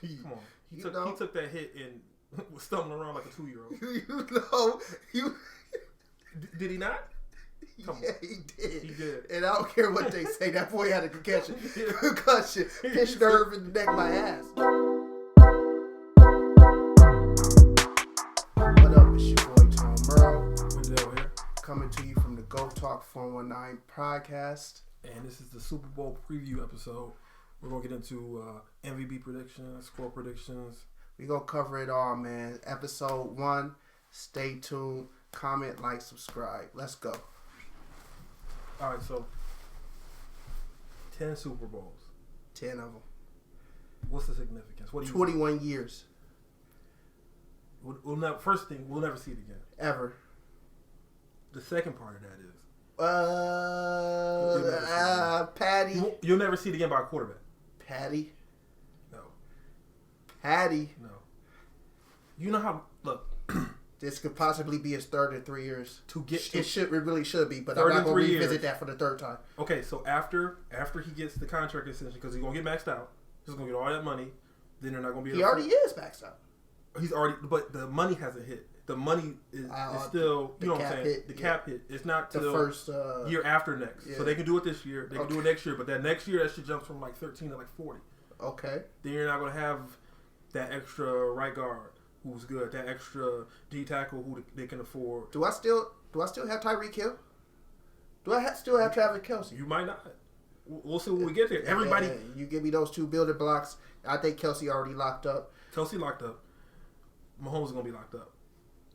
Come on. He took that hit and was stumbling around like a 2-year-old. Did he not? Come on. He did. He did. And I don't care what they say. That boy had a concussion. Concussion. Pinched nerve in the neck of my ass. What up? It's your boy Tom Merle. Wendell here. Coming to you from the Talk419 Podcast. And this is the Super Bowl preview episode. We're going to get into MVP predictions, score predictions. We're going to cover it all, man. Episode 1. Stay tuned. Comment, like, subscribe. Let's go. All right, so 10 Super Bowls. 10 of them. What's the significance? What do you 21 years. We'll never see it again. Ever. The second part of that is Patty. You'll never see it again by a quarterback. Patty. No. Patty. No. You know how? Look. This could possibly be his third in 3 years. It really should be, but I'm not going to revisit that for the third time. Okay, so after he gets the contract extension, because he's going to get maxed out, he's going to get all that money. Then they're not going to be. He already is maxed out. He's already, but the money hasn't hit. The money is still, you know what I'm saying? The cap hit. It's not till the first year after next. Yeah. So they can do it this year. They can do it next year. But that next year, that shit jumps from like 13 to like 40. Okay. Then you're not going to have that extra right guard who's good, that extra D tackle who they can afford. Do I still have Tyreek Hill? Do I still have Travis Kelce? You might not. We'll see when we get there. Everybody, you give me those two building blocks. I think Kelce already locked up. Kelce locked up. Mahomes is going to be locked up.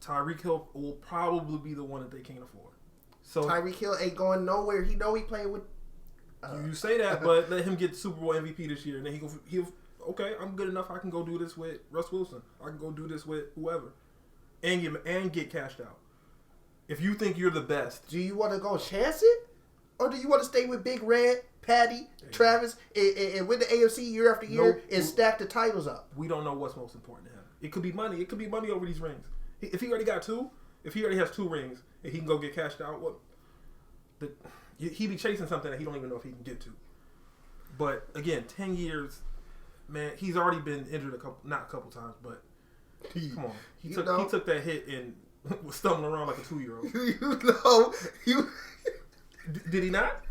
Tyreek Hill will probably be the one that they can't afford. So Tyreek Hill ain't going nowhere. He know he playing with. You say that, but let him get Super Bowl MVP this year, and then he'll okay. I'm good enough. I can go do this with Russ Wilson. I can go do this with whoever, and get cashed out. If you think you're the best, do you want to go chance it, or do you want to stay with Big Red, Patty, Travis, and win the AFC year after year and stack the titles up? We don't know what's most important to him. It could be money. It could be money over these rings. If he already got 2, if he already has 2 rings and he can go get cashed out, he be chasing something that he don't even know if he can get to. But again, 10 years, man, he's already been injured not a couple times, but come on, he took that hit and was stumbling around like a 2-year-old. Did he not?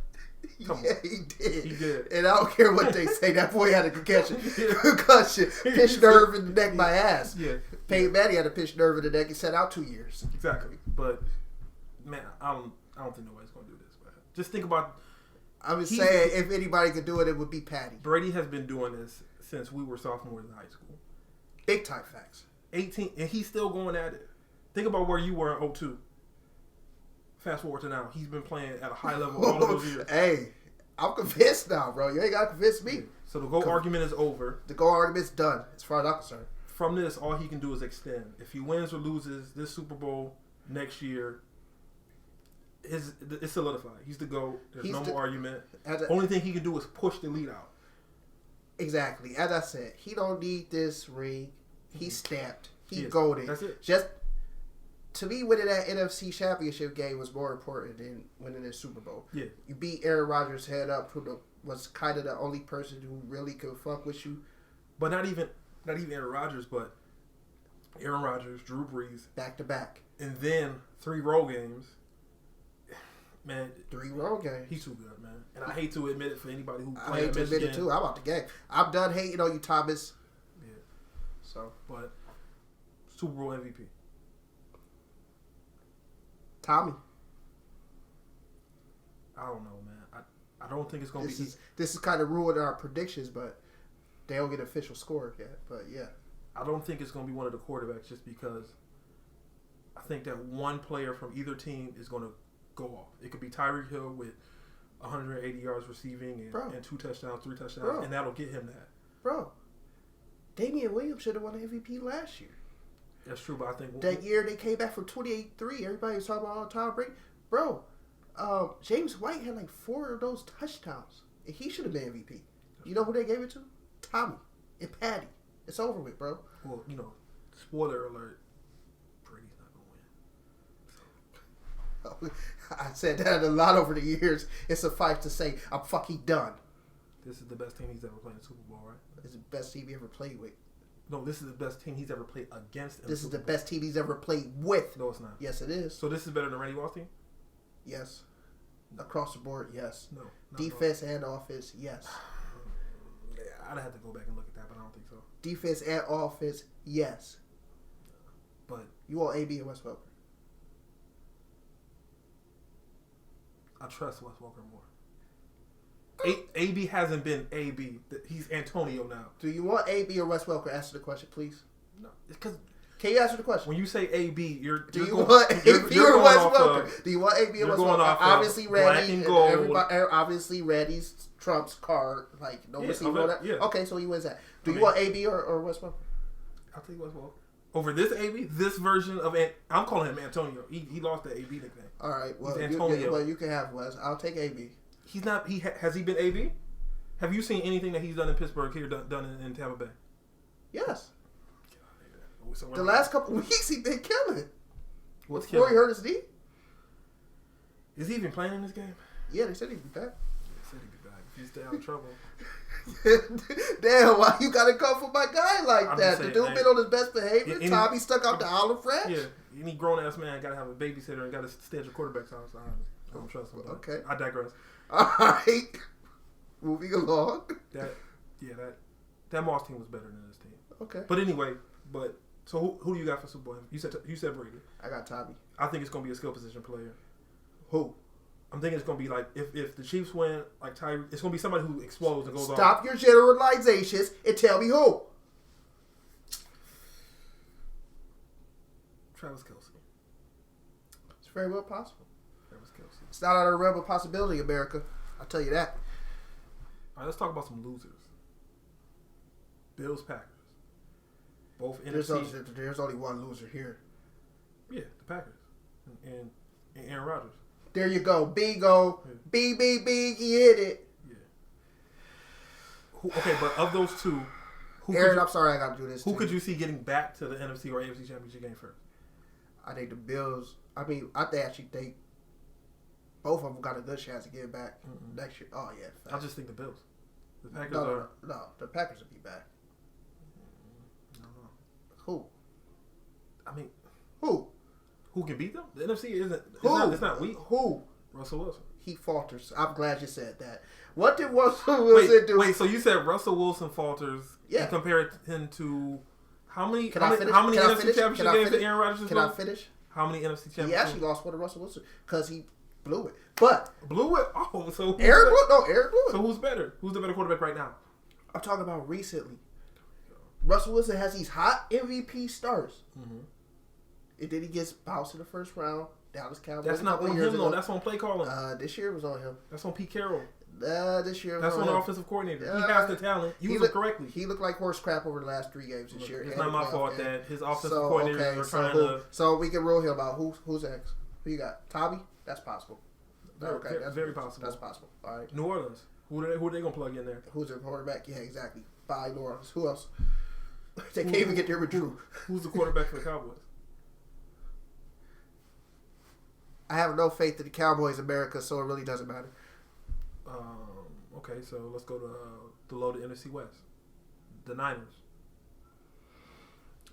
Come on. He did. He did. And I don't care what they say. That boy had a concussion. Concussion. Pinched nerve in the neck of my ass. Yeah. Peyton Manning had a pinched nerve in the neck. He sat out 2 years. Exactly. But, man, I don't think nobody's going to do this, man. Just think about... I'm just saying, if anybody could do it, it would be Patty. Brady has been doing this since we were sophomores in high school. Big time facts. 18, and he's still going at it. Think about where you were in 2002. Fast forward to now. He's been playing at a high level all of those years. Hey, I'm convinced now, bro. You ain't got to convince me. So the GOAT argument is over. The GOAT argument's done, as far as I'm concerned. From this, all he can do is extend. If he wins or loses this Super Bowl next year, it's solidified. He's the GOAT. There's no more argument. Only thing he can do is push the lead out. Exactly. As I said, he don't need this ring. He's stamped. He's Yes, golden. that's it. Just to me, winning that NFC Championship game was more important than winning the Super Bowl. Yeah. You beat Aaron Rodgers head up, who was kind of the only person who really could fuck with you. But not even Aaron Rodgers, but Aaron Rodgers, Drew Brees. Back to back. And then 3 road games. Man. 3 road games. He's too good, man. And I hate to admit it for anybody who I hate to admit it too. I'm out the game. I'm done hating on you, Thomas. Yeah. So. But Super Bowl MVP. Tommy. I don't know, man. I don't think it's going to be... This is kind of ruined our predictions, but they don't get an official score yet. But, yeah. I don't think it's going to be one of the quarterbacks just because I think that one player from either team is going to go off. It could be Tyreek Hill with 180 yards receiving and 2 touchdowns, 3 touchdowns, and that'll get him that. Bro, Damian Williams should have won the MVP last year. That's true, but I think... That year they came back from 28-3. Everybody was talking about Tom Brady. Bro, James White had like 4 of those touchdowns. And he should have been MVP. You know who they gave it to? Tommy and Patty. It's over with, bro. Well, spoiler alert. Brady's not going to win. I said that a lot over the years. It's suffice to say, I'm fucking done. This is the best team he's ever played in the Super Bowl, right? It's the best team he ever played with. No, this is the best team he's ever played against. This is the best team he's ever played with. No, it's not. Yes, it is. So this is better than Randy Moss team? Yes. Across the board, yes. No. Defense and offense, yes. Yeah, I'd have to go back and look at that, but I don't think so. Defense and offense, yes. But you want AB and Wes Welker? I trust Wes Welker more. AB hasn't been AB. He's Antonio now. Do you want AB or Wes Welker? Answer the question, please. No, because can you answer the question? when you say AB, do you want AB or Wes Welker? Do you want AB or Wes Welker? Obviously, Randy. Obviously, Randy's Trump's card. Like nobody see that. Yeah. Okay, so he wins that. Do you want AB or Wes Welker? I'll take Wes Welker over this AB. This version of I'm calling him Antonio. He lost the AB nickname. All right. Well, you can have Wes. I'll take AB. He's not. Has he been AB? Have you seen anything that he's done in Pittsburgh here done in Tampa Bay? Yes. So the last couple weeks he been killing. What's Before killing? He hurt his knee. Is he even playing in this game? Yeah, they said he'd be back. They said he'd be back. If you stay out of trouble. Damn, why you gotta come for my guy like that? The dude been on his best behavior. Tommy stuck out the olive fresh. Yeah, any grown ass man gotta have a babysitter and gotta stay at your quarterback's house. I don't trust him. Okay, I digress. All right, moving along. That Moss team was better than this team. Okay, but anyway, so who do you got for Super Bowl? You said Brady. I got Tommy. I think it's gonna be a skill position player. Who? I'm thinking it's gonna be like if the Chiefs win, like Tyree, it's gonna be somebody who explodes and goes off. Stop your generalizations and tell me who. Travis Kelce. It's very well possible. Travis Kelce. It's not out of the realm of possibility, America. I'll tell you that. All right, let's talk about some losers. Bills, Packers. Both There's NFC. There's only one loser here. Yeah, the Packers and Aaron Rodgers. There you go. Bingo. Yeah. B. You hit it. Yeah. Okay, but of those two, Aaron, I'm sorry I got to do this. Who could you see getting back to the NFC or AFC Championship game first? I think the Bills. I mean, I actually think both of them got a good chance to get back next year. Oh yeah. I just think the Bills. The Packers No. The Packers will be back. No. Who? I mean, who? Who can beat them? The NFC isn't. It's not weak. Who? Russell Wilson. He falters. I'm glad you said that. What did Russell Wilson do? Wait, so you said Russell Wilson falters? Yeah. And compared him to how many? Can I finish? How many NFC championship games did Aaron Rodgers Can I finish? How many NFC championships? He actually lost one to Russell Wilson because he blew it. But blew it. Oh, so Aaron blew it. So who's better? Who's the better quarterback right now? I'm talking about recently. Russell Wilson has these hot MVP starts. Mm-hmm. And then he gets bounced in the first round. Dallas Cowboys. That's not on him, though. That's on play calling. This year was on him. That's on Pete Carroll. This year was That's on on him. the offensive coordinator. He has the talent. Use him correctly. He looked like horse crap over the last 3 games this year. It's not my fault that his offensive coordinators are trying to... So we can rule him out. Who's next? Who you got? Tommy? That's possible. That's very possible. That's possible. All right. New Orleans. Who are they going to plug in there? Who's their quarterback? Yeah, exactly. Bye, New Orleans. Who else? They can't even get there with Drew. Who's the quarterback for the Cowboys? I have no faith in the Cowboys, America, so it really doesn't matter. Okay, so let's go to the loaded NFC West. The Niners.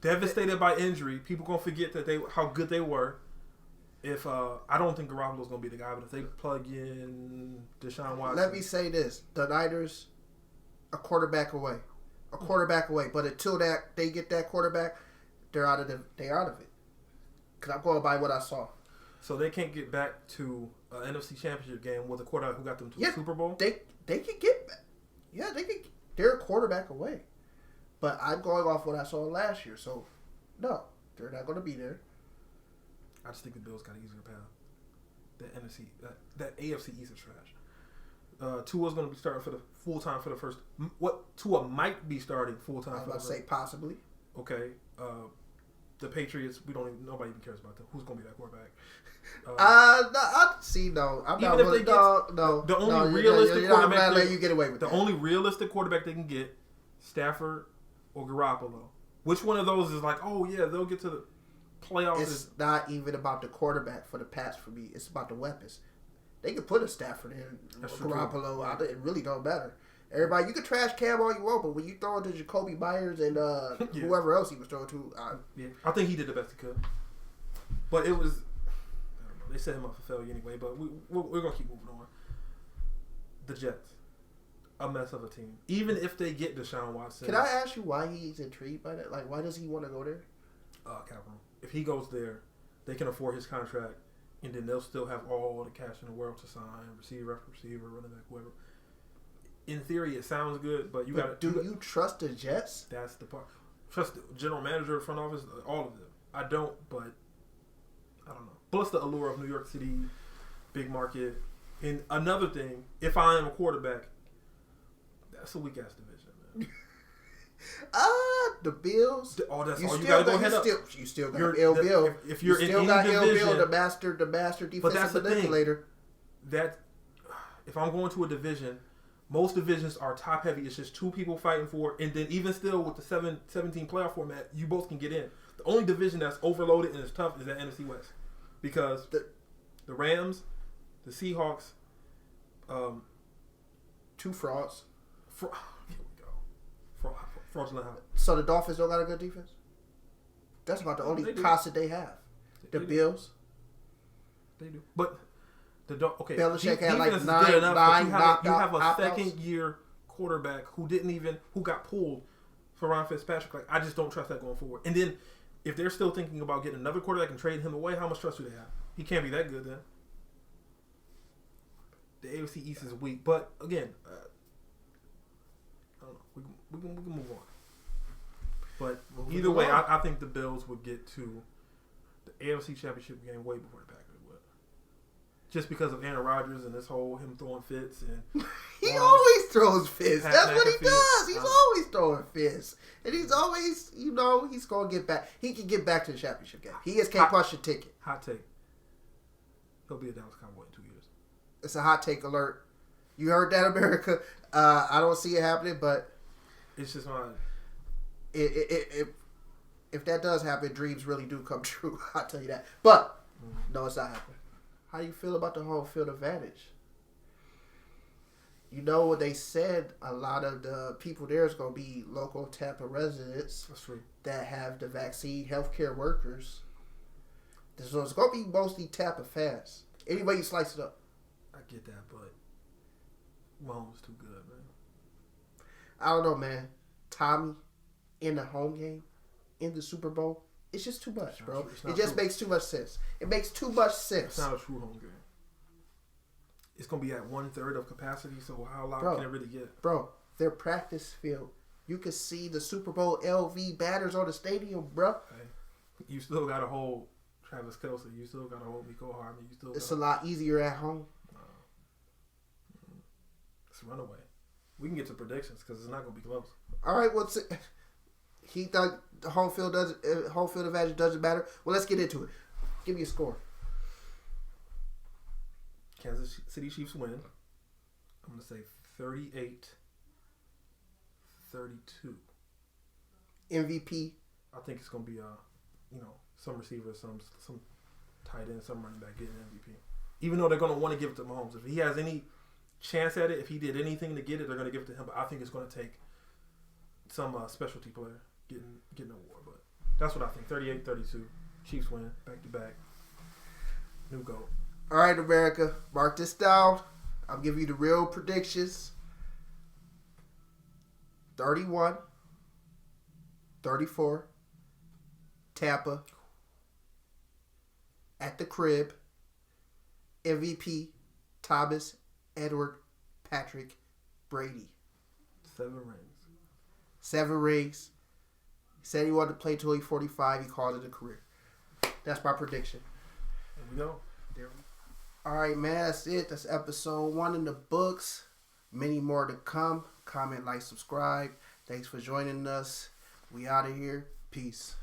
Devastated by injury. People going to forget that how good they were. If I don't think Garoppolo's going to be the guy, but if they plug in Deshaun Watson. Let me say this. The Niners, a quarterback away. But until they get that quarterback, they're out of it. Because I'm going by what I saw. So they can't get back to an NFC Championship game with a quarterback who got them to the Super Bowl? They can get back. Yeah, they can. They're a quarterback away. But I'm going off what I saw last year. So, no, they're not going to be there. I just think the Bills got an easier path. That AFC East is trash. Tua's going to be starting for the full time for the first. Tua might be starting full time. I was about to say possibly. Okay. The Patriots, nobody even cares about them. Who's going to be that quarterback? No. I'm not willing. No. The only realistic quarterback. I'm let you get away with the only realistic quarterback they can get, Stafford or Garoppolo. Which one of those is like, oh yeah, they'll get to the playoffs? It's not even about the quarterback for the Pats for me. It's about the weapons. They could put a Stafford in, Garoppolo out. It really don't matter. Everybody, you can trash Cam all you want, but when you throw it to Jacoby Myers and whoever else he was throwing to, I think he did the best he could. But it was, I don't know, they set him up for failure anyway. But we're gonna keep moving on. The Jets, a mess of a team. Even if they get Deshaun Watson, can I ask you why he's intrigued by that? Like, why does he want to go there? Capital. If he goes there, they can afford his contract, and then they'll still have all the cash in the world to sign receiver, running back, whoever. In theory, it sounds good, but do you trust the Jets? That's the part. Trust the general manager, front office, all of them. I don't, but I don't know. Plus the allure of New York City, big market. And another thing, if I am a quarterback, that's a weak ass division, man. The Bills. That's all you gotta go head up. You still got Ill Bill. If you're still in got any Ill division, Bill, the master defensive manipulator. That if I'm going to a division, most divisions are top heavy. It's just two people fighting for it. And then even still with the 17 playoff format, you both can get in. The only division that's overloaded and is tough is that NFC West. Because the Rams, the Seahawks, two frauds. Here we go. Fraudulent. So the Dolphins don't got a good defense? That's about the only constant they have. The Bills. They do. But okay, Belichick had like good nine you have a second-year quarterback who got pulled for Ron Fitzpatrick. Like, I just don't trust that going forward. And then, if they're still thinking about getting another quarterback and trading him away, how much trust do they have? He can't be that good then. The AFC East is weak, but again, I don't know. We can move on. But either way, I think the Bills would get to the AFC Championship game way before the Packers would. Just because of Aaron Rodgers and this whole him throwing fits and he always throws fits. That's what he does. He's always throwing fits, and he's always, he's gonna get back. He can get back to the championship game. He just can't punch a ticket. Hot take. He'll be a Dallas Cowboy in 2 years. It's a hot take alert. You heard that, America? I don't see it happening, but it's just my. If that does happen, dreams really do come true. I'll tell you that. But no, it's not happening. How do you feel about the home field advantage? They said a lot of the people there is going to be local Tampa residents. That's true. That have the vaccine, healthcare workers. So it's going to be mostly Tampa fans. Any way you slice it up. I get that, but Mahomes is too good, man. I don't know, man. Tommy in the home game, in the Super Bowl, it's just too much, bro. It just makes too much sense. It makes too much sense. It's not a true home game. It's going to be at 1/3 of capacity, so how loud can it really get? Bro, their practice field. You can see the Super Bowl LV banners on the stadium, bro. Hey, you still got to hold Travis Kelce. You still got to hold Mecole Hardman. It's a lot easier at home. It's a runaway. We can get to predictions because it's not going to be close. All right, he thought the home field advantage doesn't matter. Well, let's get into it. Give me a score. Kansas City Chiefs win. I'm going to say 38-32. MVP. I think it's going to be some receivers, some tight end, some running back getting MVP. Even though they're going to want to give it to Mahomes. If he has any chance at it, if he did anything to get it, they're going to give it to him. But I think it's going to take some specialty player getting an award. But that's what I think. 38-32. Chiefs win back to back. New goal. All right, America. Mark this down. I'll give you the real predictions. 31-34. Tampa. At the crib. MVP. Thomas Edward Patrick Brady. 7 rings. 7 rings. He said he wanted to play till he's 45. He called it a career. That's my prediction. There we go. All right, man. That's it. That's episode 1 in the books. Many more to come. Comment, like, subscribe. Thanks for joining us. We out of here. Peace.